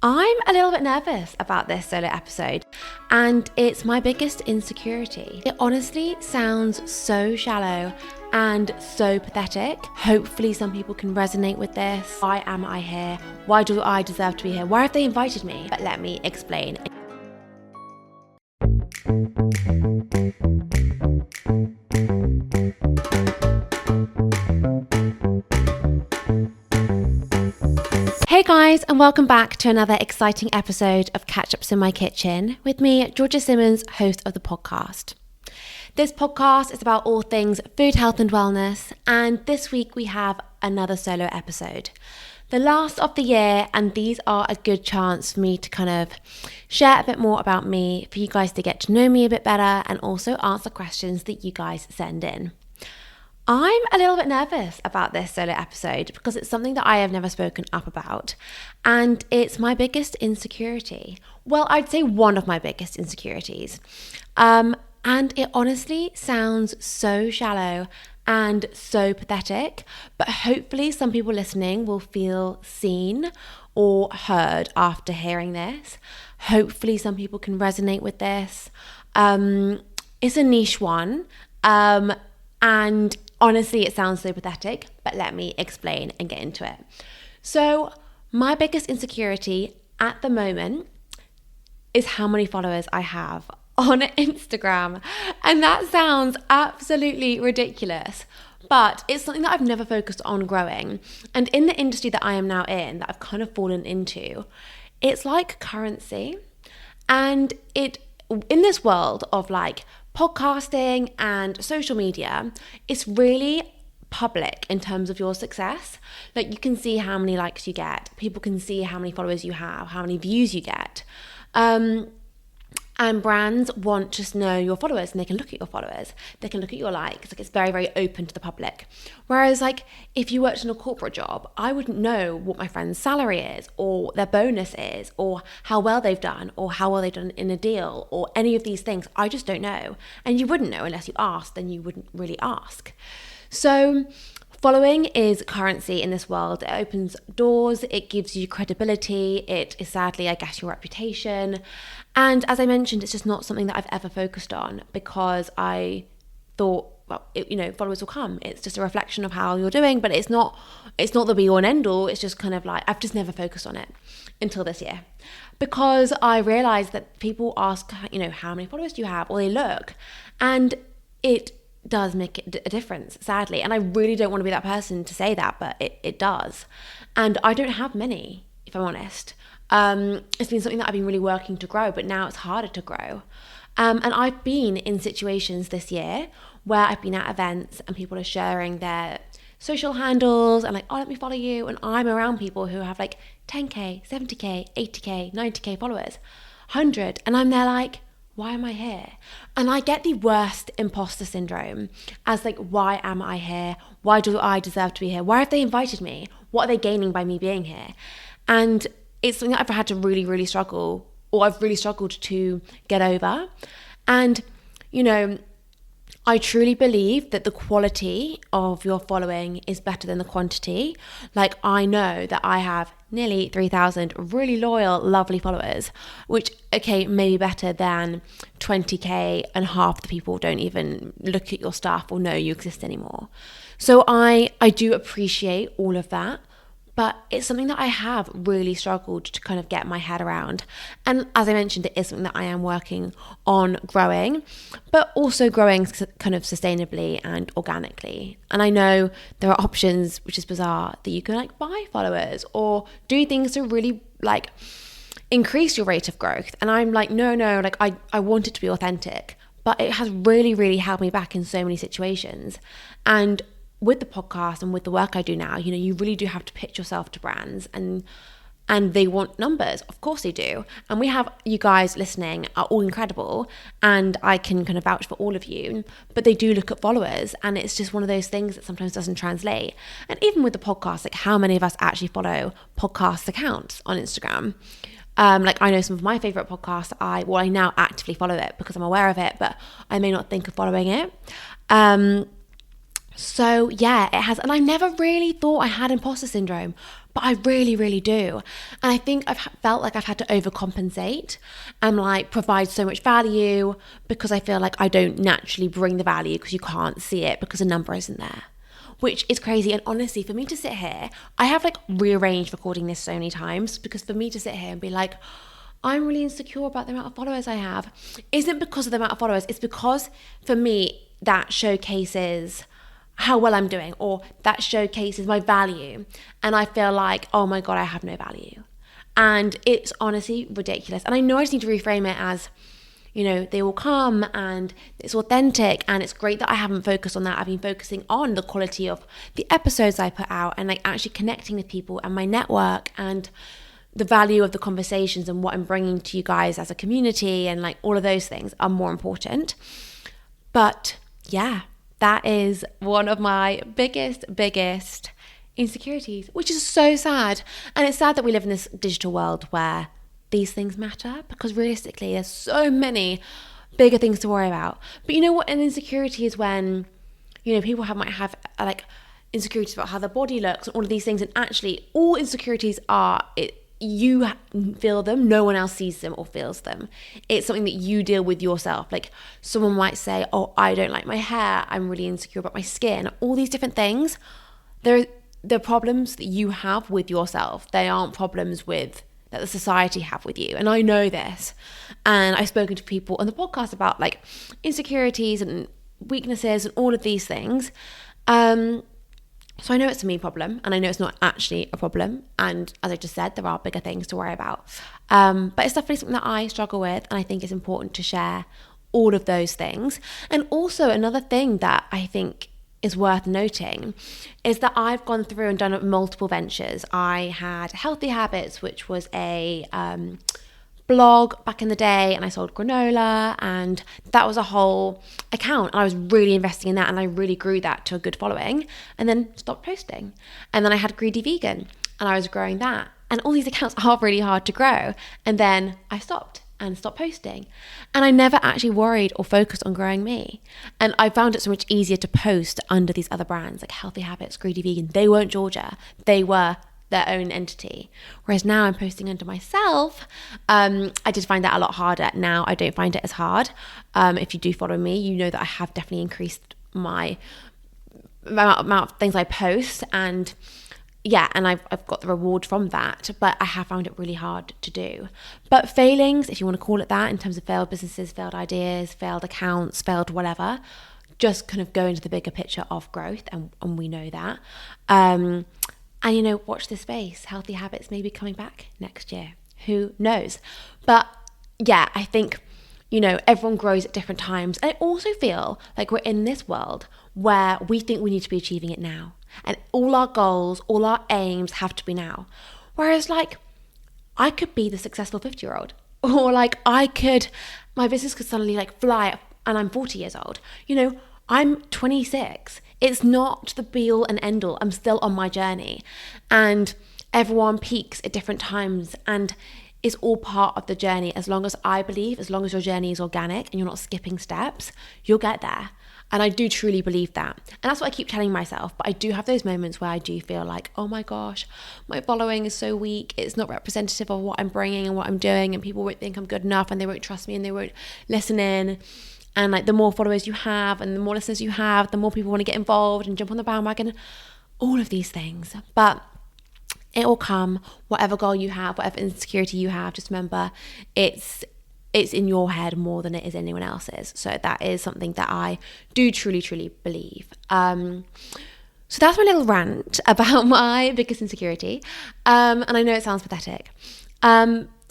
I'm a little bit nervous about this solo episode, and it's my biggest insecurity. It honestly sounds so shallow and so pathetic. Hopefully some people can resonate with this. Why am I here? Why do I deserve to be here? Why have they invited me? But let me explain. Hey guys, and welcome back to another exciting episode of Catch Ups in My Kitchen with me, Georgia Simmons, host of the podcast. This podcast is about all things food, health and wellness, and this week we have another solo episode. The last of the year, and these are a good chance for me to kind of share a bit more about me, for you guys to get to know me a bit better, and also answer questions that you guys send in. I'm a little bit nervous about this solo episode because it's something that I have never spoken up about, and it's my biggest insecurity. Well, I'd say one of my biggest insecurities. And it honestly sounds so shallow and so pathetic, but hopefully some people listening will feel seen or heard after hearing this. Hopefully some people can resonate with this. It's a niche one, and honestly, it sounds so pathetic, but let me explain and get into it. So, my biggest insecurity at the moment is how many followers I have on Instagram. And that sounds absolutely ridiculous, but it's something that I've never focused on growing. And in the industry that I am now in, that I've kind of fallen into, it's like currency. And in this world of like podcasting and social media, it's really public in terms of your success. Like, you can see how many likes you get, people can see how many followers you have, how many views you get, and brands want to just know your followers, and they can look at your followers, they can look at your likes. Like, it's very, very open to the public. Whereas like if you worked in a corporate job, I wouldn't know what my friend's salary is, or their bonus is, or how well they've done, or how well they've done in a deal, or any of these things. I just don't know. And you wouldn't know unless you asked, then you wouldn't really ask. So following is currency in this world. It opens doors, it gives you credibility, it is sadly, I guess, your reputation. And as I mentioned, it's just not something that I've ever focused on because I thought, well, followers will come. It's just a reflection of how you're doing, but it's not the be all and end all. It's just kind of like, I've just never focused on it until this year, because I realized that people ask, how many followers do you have? Or they look, and it does make a difference, sadly. And I really don't want to be that person to say that, but it does. And I don't have many, if I'm honest. It's been something that I've been really working to grow, but now it's harder to grow. And I've been in situations this year where I've been at events and people are sharing their social handles and like, oh, let me follow you. And I'm around people who have like 10K, 70K, 80K, 90K followers, 100. And I'm there like, why am I here? And I get the worst imposter syndrome as like, why am I here? Why do I deserve to be here? Why have they invited me? What are they gaining by me being here? And it's something that I've had to really, really struggle, or I've really struggled to get over. And, I truly believe that the quality of your following is better than the quantity. Like, I know that I have nearly 3,000 really loyal, lovely followers, which, okay, may be better than 20K and half the people don't even look at your stuff or know you exist anymore. So I do appreciate all of that. But it's something that I have really struggled to kind of get my head around. And as I mentioned, it is something that I am working on growing, but also growing kind of sustainably and organically. And I know there are options, which is bizarre, that you can like buy followers or do things to really like increase your rate of growth. And I'm like, no, like I want it to be authentic. But it has really, really held me back in so many situations. And with the podcast and with the work I do now, you really do have to pitch yourself to brands, and they want numbers. Of course they do. And we have, you guys listening are all incredible, and I can kind of vouch for all of you, but they do look at followers, and it's just one of those things that sometimes doesn't translate. And even with the podcast, like how many of us actually follow podcast accounts on Instagram? Like I know some of my favorite podcasts, I now actively follow it because I'm aware of it, but I may not think of following it. So yeah, it has. And I never really thought I had imposter syndrome, But I really, really do. And I think I've felt like I've had to overcompensate and like provide so much value because I feel like I don't naturally bring the value because you can't see it because the number isn't there, which is crazy. And honestly, for me to sit here, I have like rearranged recording this so many times because for me to sit here and be like, I'm really insecure about the amount of followers I have, isn't because of the amount of followers. It's because for me, that showcases how well I'm doing, or that showcases my value. And I feel like, oh my God, I have no value. And it's honestly ridiculous. And I know I just need to reframe it as, you know, they will come and it's authentic and it's great that I haven't focused on that. I've been focusing on the quality of the episodes I put out and like actually connecting with people and my network and the value of the conversations and what I'm bringing to you guys as a community, and like all of those things are more important. But yeah, that is one of my biggest insecurities, which is so sad. And it's sad that we live in this digital world where these things matter, because realistically there's so many bigger things to worry about. But you know what an insecurity is? When, you know, people might have like insecurities about how their body looks and all of these things, and actually all insecurities are, you feel them, no one else sees them or feels them. It's something that you deal with yourself. Like someone might say, oh, I don't like my hair, I'm really insecure about my skin, all these different things. They're problems that you have with yourself. They aren't problems that the society have with you. And I know this. And I've spoken to people on the podcast about like insecurities and weaknesses and all of these things. So I know it's a me problem, and I know it's not actually a problem. And as I just said, there are bigger things to worry about. But it's definitely something that I struggle with, and I think it's important to share all of those things. And also another thing that I think is worth noting is that I've gone through and done multiple ventures. I had Healthy Habits, which was a blog back in the day, and I sold granola, and that was a whole account, and I was really investing in that, and I really grew that to a good following, and then stopped posting. And then I had Greedy Vegan, and I was growing that, and all these accounts are really hard to grow, and then I stopped posting, and I never actually worried or focused on growing me. And I found it so much easier to post under these other brands like Healthy Habits, Greedy Vegan. They weren't Georgia, they were their own entity. Whereas now I'm posting under myself. I did find that a lot harder. Now I don't find it as hard. If you do follow me, you know that I have definitely increased my amount of things I post, and yeah, and I've got the reward from that, but I have found it really hard to do. But failings, if you want to call it that, in terms of failed businesses, failed ideas, failed accounts, failed whatever, just kind of go into the bigger picture of growth, and we know that. And, you know, watch this space. Healthy Habits may be coming back next year. Who knows? But yeah, I think, you know, everyone grows at different times. And I also feel like we're in this world where we think we need to be achieving it now. And all our goals, all our aims have to be now. Whereas like, I could be the successful 50-year-old. Or like my business could suddenly like fly, and I'm 40 years old. You know, I'm 26. It's not the be all and end all. I'm still on my journey, and everyone peaks at different times, and it's all part of the journey. As long as your journey is organic and you're not skipping steps, you'll get there. And I do truly believe that. And that's what I keep telling myself. But I do have those moments where I do feel like, oh my gosh, my following is so weak. It's not representative of what I'm bringing and what I'm doing, and people won't think I'm good enough, and they won't trust me, and they won't listen in. And like the more followers you have and the more listeners you have, the more people want to get involved and jump on the bandwagon, all of these things. But it will come, whatever goal you have, whatever insecurity you have, just remember it's in your head more than it is anyone else's. So that is something that I do truly, truly believe. So that's my little rant about my biggest insecurity. And I know it sounds pathetic.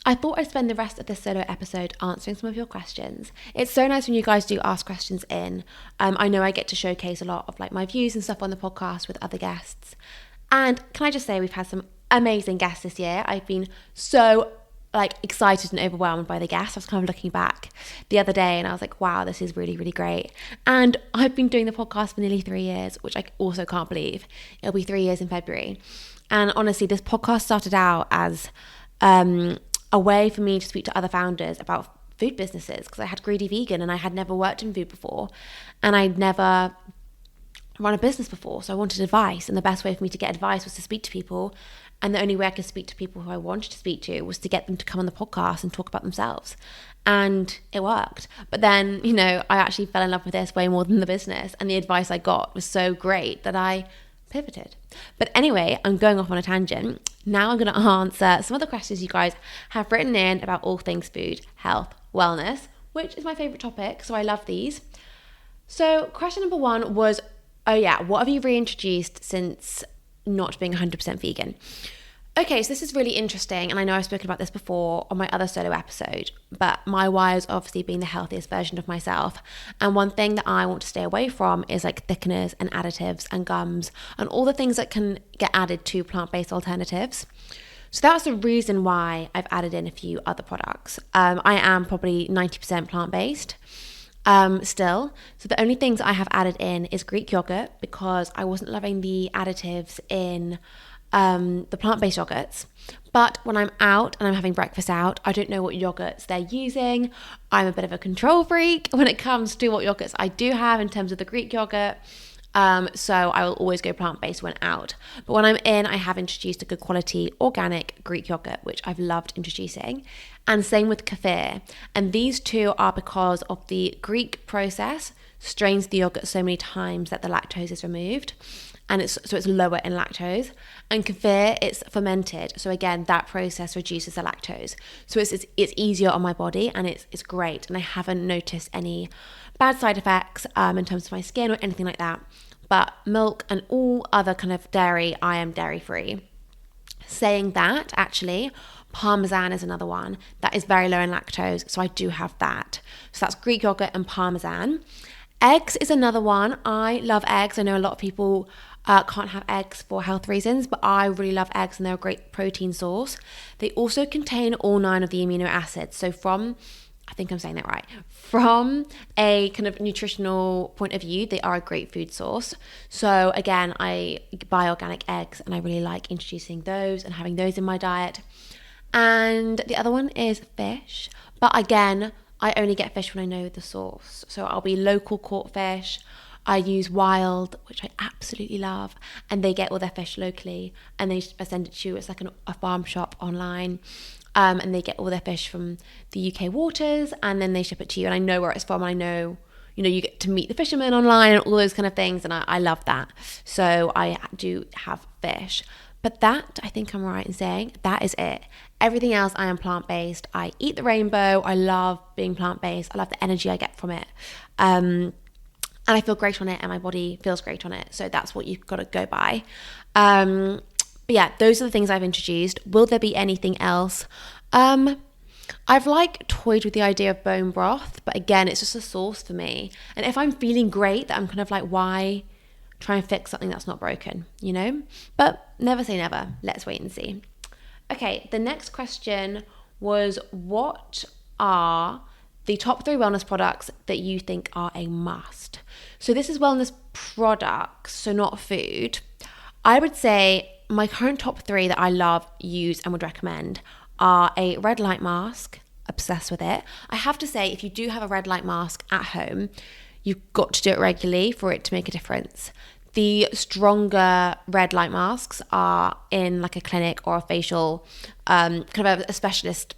I thought I'd spend the rest of this solo episode answering some of your questions. It's so nice when you guys do ask questions in. I know I get to showcase a lot of like my views and stuff on the podcast with other guests. And can I just say, we've had some amazing guests this year. I've been so like excited and overwhelmed by the guests. I was kind of looking back the other day and I was like, wow, this is really, really great. And I've been doing the podcast for nearly 3 years, which I also can't believe. It'll be 3 years in February. And honestly, this podcast started out as a way for me to speak to other founders about food businesses, because I had Greedy Vegan and I had never worked in food before, and I'd never run a business before. So I wanted advice, and the best way for me to get advice was to speak to people And the only way I could speak to people who I wanted to speak to was to get them to come on the podcast and talk about themselves. And it worked. But then, I actually fell in love with this way more than the business. And the advice I got was so great that I pivoted. But anyway, I'm going off on a tangent. Now I'm going to answer some of the questions you guys have written in about all things food, health, wellness, which is my favorite topic. So I love these. So question number 1 was, what have you reintroduced since not being 100% vegan? Okay, so this is really interesting, and I know I've spoken about this before on my other solo episode, but my why is obviously being the healthiest version of myself. And one thing that I want to stay away from is like thickeners and additives and gums and all the things that can get added to plant-based alternatives. So that's the reason why I've added in a few other products. I am probably 90% plant-based still. So the only things I have added in is Greek yogurt because I wasn't loving the additives in the plant-based yogurts. But when I'm out and I'm having breakfast out, I don't know what yogurts they're using. I'm a bit of a control freak when it comes to what yogurts I do have in terms of the Greek yogurt. So I will always go plant-based when out. But when I'm in, I have introduced a good quality organic Greek yogurt, which I've loved introducing. And same with kefir. And these two are because of the Greek process strains the yogurt so many times that the lactose is removed. And it's lower in lactose. And kefir, it's fermented. So again, that process reduces the lactose. So it's easier on my body and it's great. And I haven't noticed any bad side effects in terms of my skin or anything like that. But milk and all other kind of dairy, I am dairy free. Saying that, actually, Parmesan is another one that is very low in lactose. So I do have that. So that's Greek yogurt and Parmesan. Eggs is another one. I love eggs. I know a lot of people can't have eggs for health reasons, but I really love eggs and they're a great protein source. They also contain all 9 of the amino acids. So I think I'm saying that right, from a kind of nutritional point of view, they are a great food source. So again, I buy organic eggs and I really like introducing those and having those in my diet. And the other one is fish. But again, I only get fish when I know the source. So I'll be local caught fish. I use wild, which I absolutely love, and they get all their fish locally and they send it to you. It's like a farm shop online, and they get all their fish from the UK waters and then they ship it to you. And I know where it's from. I know, you get to meet the fishermen online and all those kind of things, and I love that. So I do have fish. But that, I think I'm right in saying, that is it. Everything else, I am plant-based. I eat the rainbow. I love being plant-based. I love the energy I get from it. And I feel great on it and my body feels great on it. So that's what you've got to go by. But yeah, those are the things I've introduced. Will there be anything else? I've toyed with the idea of bone broth, but again, it's just a sauce for me. And if I'm feeling great, that I'm kind of like, why try and fix something that's not broken, But never say never. Let's wait and see. Okay, the next question was, what are the top 3 wellness products that you think are a must? So this is wellness products, so not food. I would say my current top 3 that I love, use and would recommend are a red light mask, obsessed with it. I have to say, if you do have a red light mask at home, you've got to do it regularly for it to make a difference. The stronger red light masks are in like a clinic or a facial, kind of a specialist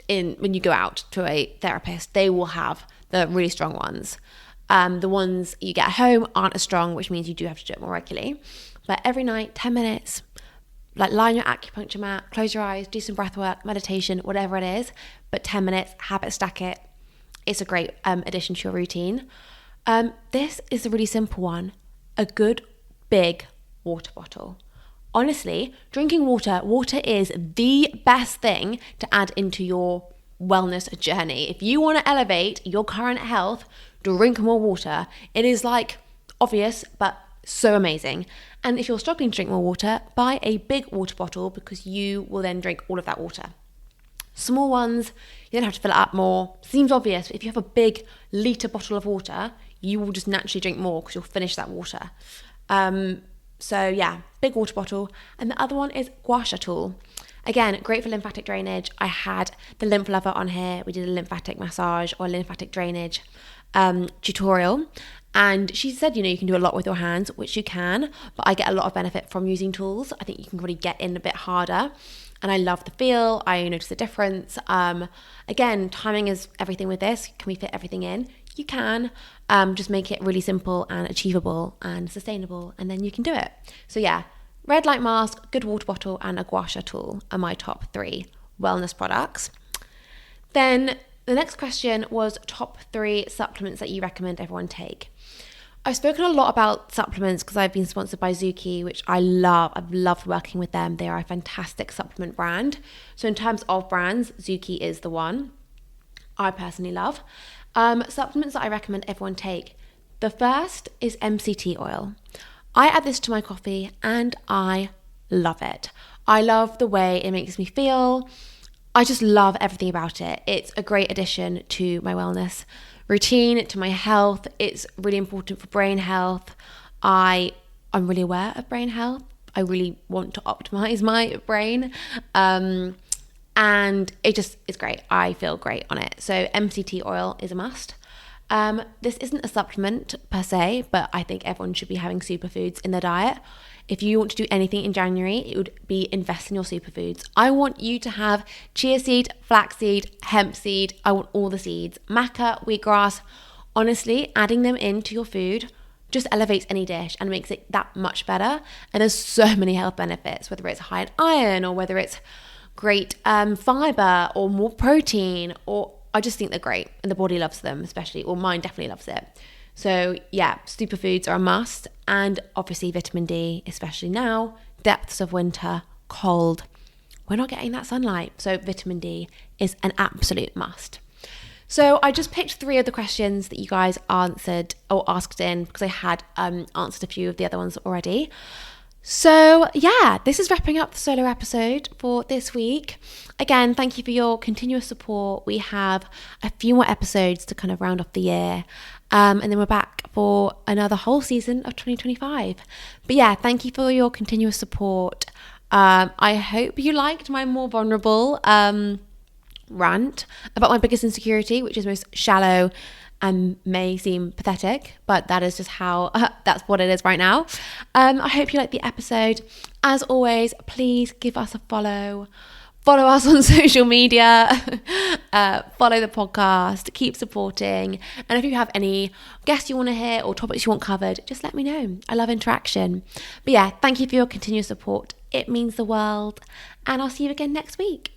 when you go out to a therapist, they will have the really strong ones. The ones you get at home aren't as strong, which means you do have to do it more regularly. But every night, 10 minutes, lie on your acupuncture mat, close your eyes, do some breath work, meditation, whatever it is, but 10 minutes, habit stack it. It's a great addition to your routine. This is a really simple one. A good big water bottle. Honestly, drinking water is the best thing to add into your wellness journey. If you want to elevate your current health, drink more water. It is obvious, but so amazing. And if you're struggling to drink more water, buy a big water bottle because you will then drink all of that water. Small ones, you don't have to fill it up more. Seems obvious, but if you have a big litre bottle of water, you will just naturally drink more because you'll finish that water. So yeah, big water bottle. And the other one is gua sha tool. Again, great for lymphatic drainage. I had the lymph lover on here. We did a lymphatic massage or lymphatic drainage tutorial. And she said, you can do a lot with your hands, which you can, but I get a lot of benefit from using tools. I think you can really get in a bit harder. And I love the feel. I notice the difference. Again, timing is everything with this. Can we fit everything in? You can. Just make it really simple and achievable and sustainable, and then you can do it. So yeah, red light mask, good water bottle, and a gua sha tool are my top 3 wellness products. Then the next question was top 3 supplements that you recommend everyone take. I've spoken a lot about supplements because I've been sponsored by Zuki, which I love. I've loved working with them. They are a fantastic supplement brand. So in terms of brands, Zuki is the one I personally love. Supplements that I recommend everyone take. The first is MCT oil. I add this to my coffee and I love it. I love the way it makes me feel. I just love everything about it. It's a great addition to my wellness routine, to my health. It's really important for brain health. I'm really aware of brain health. I really want to optimize my brain. And it just is great. I feel great on it. So MCT oil is a must. This isn't a supplement per se, but I think everyone should be having superfoods in their diet. If you want to do anything in January, it would be invest in your superfoods. I want you to have chia seed, flaxseed, hemp seed. I want all the seeds. Maca, wheatgrass. Honestly, adding them into your food just elevates any dish and makes it that much better. And there's so many health benefits, whether it's high in iron or whether it's great fiber or more protein, or I just think they're great and the body loves them, especially, or mine definitely loves it. So yeah, superfoods are a must, and obviously vitamin D, especially now, depths of winter, cold, we're not getting that sunlight, so vitamin D is an absolute must. So I just picked 3 of the questions that you guys answered or asked in, because I had answered a few of the other ones already. So yeah, this is wrapping up the solo episode for this week. Again, thank you for your continuous support. We have a few more episodes to kind of round off the year. And then we're back for another whole season of 2025. But yeah, thank you for your continuous support. I hope you liked my more vulnerable rant about my biggest insecurity, which is most shallow and may seem pathetic, but that is just how, that's what it is right now. I hope you liked the episode. As always, please give us a follow. Follow us on social media, follow the podcast, keep supporting. And if you have any guests you want to hear or topics you want covered, just let me know. I love interaction. But yeah, thank you for your continuous support. It means the world. And I'll see you again next week.